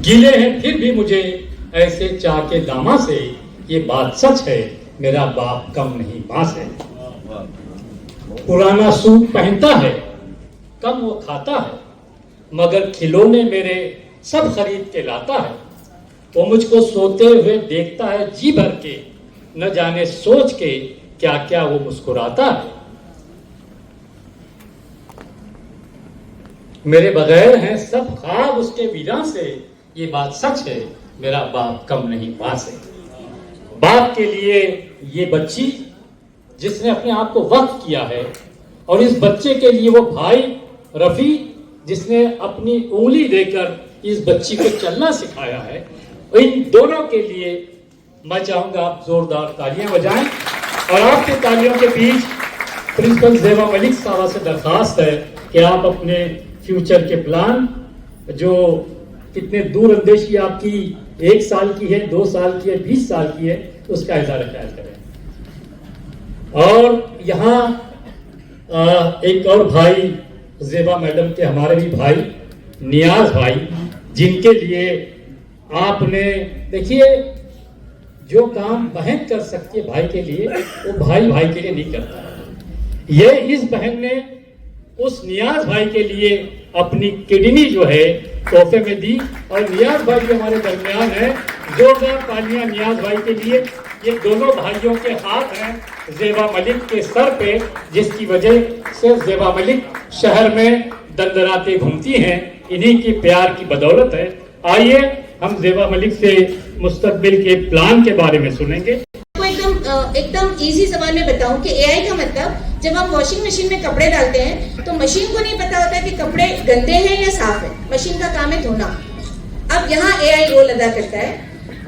गिले हैं फिर भी मुझे ऐसे चाह के दामा से, ये बात सच है मेरा बाप कम नहीं मां से। पुराना सूट पहनता है, कम वो खाता है, मगर खिलौने मेरे सब खरीद के लाता है। वो मुझको सोते हुए देखता है जी भर के, न जाने सोच के क्या क्या वो मुस्कुराता है। मेरे बगैर हैं सब ख्वाब उसके बिना से, ये बात सच है मेरा बाप कम नहीं मां से। बाप के लिए ये बच्ची जिसने अपने आप को वक्फ किया है, और इस बच्चे के लिए वो भाई रफी जिसने अपनी उंगली देकर इस बच्ची को चलना सिखाया है, इन दोनों के लिए मैं चाहूंगा आप जोरदार तालियां बजाएं। और आपके तालियों के बीच प्रिंसिपल ज़ेबा मलिक साहबा से दरखास्त है कि आप अपने फ्यूचर के प्लान, जो कितने दूर अंदेशी आपकी 1 साल की है, 2 साल की है, 20 साल की है, उसका इज़ारा ख्याल करें। और यहाँ एक और भाई ज़ेबा मैडम के हमारे भी भाई नियाज भाई, जिनके लिए आपने देखिए जो काम बहन कर सकती है भाई के लिए, वो भाई भाई के लिए नहीं करता। ये इस बहन ने उस नियाज भाई के लिए अपनी किडनी जो है तोहफे में दी, और नियाज भाई जो हमारे दरमियान है, जोरदार तालियां नियाज भाई के लिए। ये दोनों भाइयों के हाथ हैं ज़ेबा मलिक के सर पे, जिसकी वजह से ज़ेबा मलिक शहर में दंदराते घूमती हैं, इन्हीं की प्यार की बदौलत है। आइए हम ज़ेबा मलिक से मुस्तकबिल के प्लान के बारे में सुनेंगे। एकदम इजी जबान में बताऊं कि एआई का मतलब, जब हम वॉशिंग मशीन में कपड़े डालते हैं तो मशीन को नहीं पता होता कि कपड़े गंदे हैं या साफ है, मशीन का काम है धोना। अब यहाँ एआई रोल अदा करता है,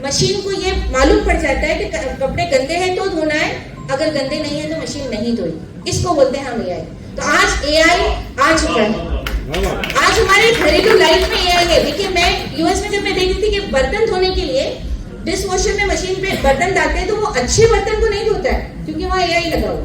मशीन को ये मालूम पड़ जाता है कि कपड़े गंदे हैं तो धोना है, अगर गंदे नहीं है तो मशीन नहीं धोई। इसको बोलते हैं हम एआई। तो आज एआई आ चुका है, आज हमारे घरेलू लाइफ में एआई है। देखिए मैं यूएस में जब मैं देखती थी कि बर्तन धोने के लिए डिश वॉशर में मशीन पे बर्तन डालते हैं तो वो अच्छे बर्तन को नहीं धोता है, क्योंकि वहाँ एआई लगा हुआ।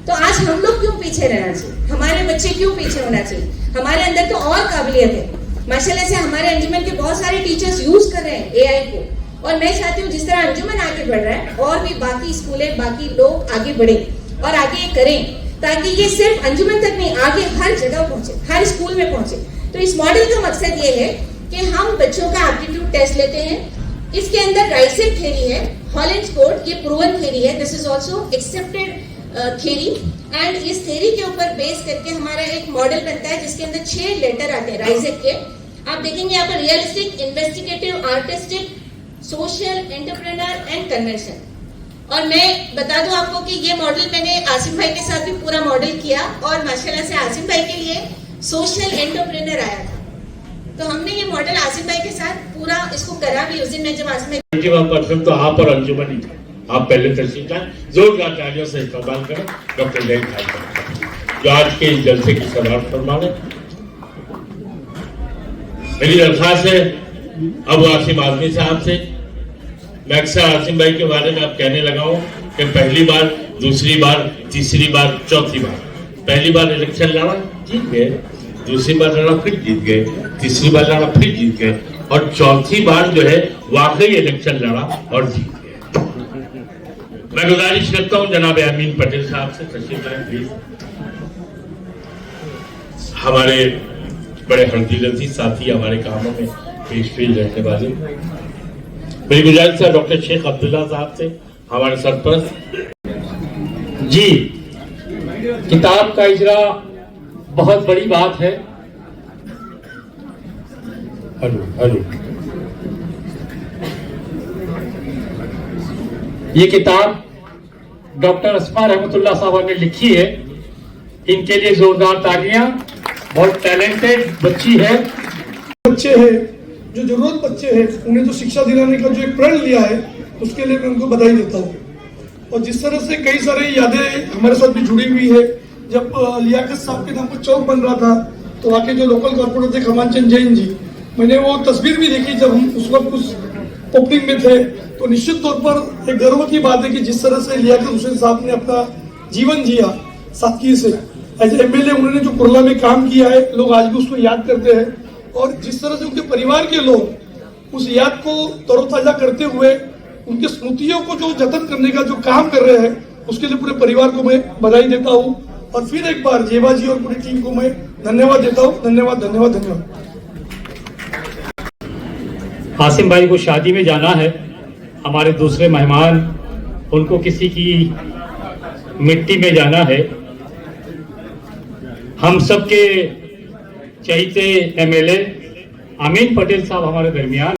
तो आज हम लोग क्यों पीछे रहना चाहिए, हमारे बच्चे क्यों पीछे होना चाहिए? हमारे अंदर तो और काबिलियत है। माशाल्लाह से हमारे अंजुमन के बहुत सारे टीचर्स यूज कर रहे हैं एआई को, और मैं चाहती हूँ जिस तरह अंजुमन आगे बढ़ रहा है और भी बाकी स्कूलें, बाकी लोग आगे बढ़े और आगे ये करें, ताकि ये सिर्फ अंजुमन तक नहीं, आगे हर जगह पहुंचे, हर स्कूल में पहुंचे। तो इस मॉडल का मकसद ये है कि हम बच्चों का एप्टीट्यूड टेस्ट लेते हैं। इसके अंदर राइसेट थ्योरी है, हॉलैंड्स कोड, ये प्रूवन थ्योरी है, this is also accepted theory. And इस थ्योरी के ऊपर बेस करके हमारा एक मॉडल बनता है जिसके अंदर 6 लेटर आते हैं राइसेट के। आप देखेंगे यहाँ पर realistic, investigative, artistic, social, entrepreneur and convention. और मैं बता दूं आपको कि ये मॉडल मैंने आसिम भाई के साथ भी पूरा मॉडल किया, और माशाल्लाह से आसिम भाई के लिए सोशल एंटरप्रेन्योर आया था। तो हमने ये मॉडल आसिम भाई के साथ पूरा इसको करा भी उस दिन। मैं जब आसिम भाई तो आप और अंजुमन ही थे, आप पहले तशरीफ लाए, जोरदार तालियों से इस्तेमाल करें डॉक्टर जैन भाई जो आज के इस जलसे की सदारत फरमा रहे। मेरी दरख्वास्त है अब आसिम आजमी साहब से, मैं अक्सर आसिम भाई के बारे में अब कहने लगा हूँ कि पहली बार, दूसरी बार, तीसरी बार, चौथी बार, पहली बार इलेक्शन लड़ा जीत गए, दूसरी बार लड़ा फिर जीत गए, तीसरी बार लड़ा फिर जीत गए, और चौथी बार जो है वाकई इलेक्शन लड़ा और जीत गए। मैं गुजारिश करता हूँ जनाब अमीन पटेल साहब से तशरीफ लाएं प्लीज। हमारे बड़े हमदर्दी साथी, हमारे कामों में पेश रहने वाले, मेरी गुजारिश है डॉक्टर शेख अब्दुल्ला साहब से, हमारे सरपरस्त जी। किताब का इजरा बहुत बड़ी बात है। हेलो ये किताब डॉक्टर अस्मा रहमतुल्लाह साहब ने लिखी है, इनके लिए जोरदार तालियां। बहुत टैलेंटेड बच्ची है, बच्चे हैं जो जरूरत बच्चे हैं, उन्हें जो शिक्षा दिलाने का जो एक प्रण लिया है, उसके लिए मैं उनको बधाई देता हूँ। और जिस तरह से कई सारी यादें हमारे साथ भी जुड़ी हुई है, जब लियाकत साहब के नाम पर चौक बन रहा था तो वहाँ के जो लोकल कॉर्पोरेटर थे खमान चंद जैन जी, मैंने वो तस्वीर भी देखी जब हम उस वक्त उस ओपनिंग में थे। तो निश्चित तौर पर एक गर्व की बात है कि जिस तरह से लियाकत हुसैन साहब ने अपना जीवन जिया सादगी से, एज एमएलए उन्होंने जो कुरला में काम किया है, लोग आज भी उसको याद करते हैं। और जिस तरह से उनके परिवार के लोग उस याद को तरोताजा करते हुए उनकी स्मृतियों को जो जतन करने का जो काम कर रहे हैं उसके लिए पूरे परिवार को मैं बधाई देता हूं और फिर एक बार जेबा जी और पूरी टीम को मैं धन्यवाद देता हूं। धन्यवाद धन्यवाद धन्यवाद। आसिम भाई को शादी में जाना है, हमारे दूसरे मेहमान उनको किसी की मिट्टी में जाना है। हम सबके चहीते एमएलए अमीन पटेल साहब हमारे दरमियान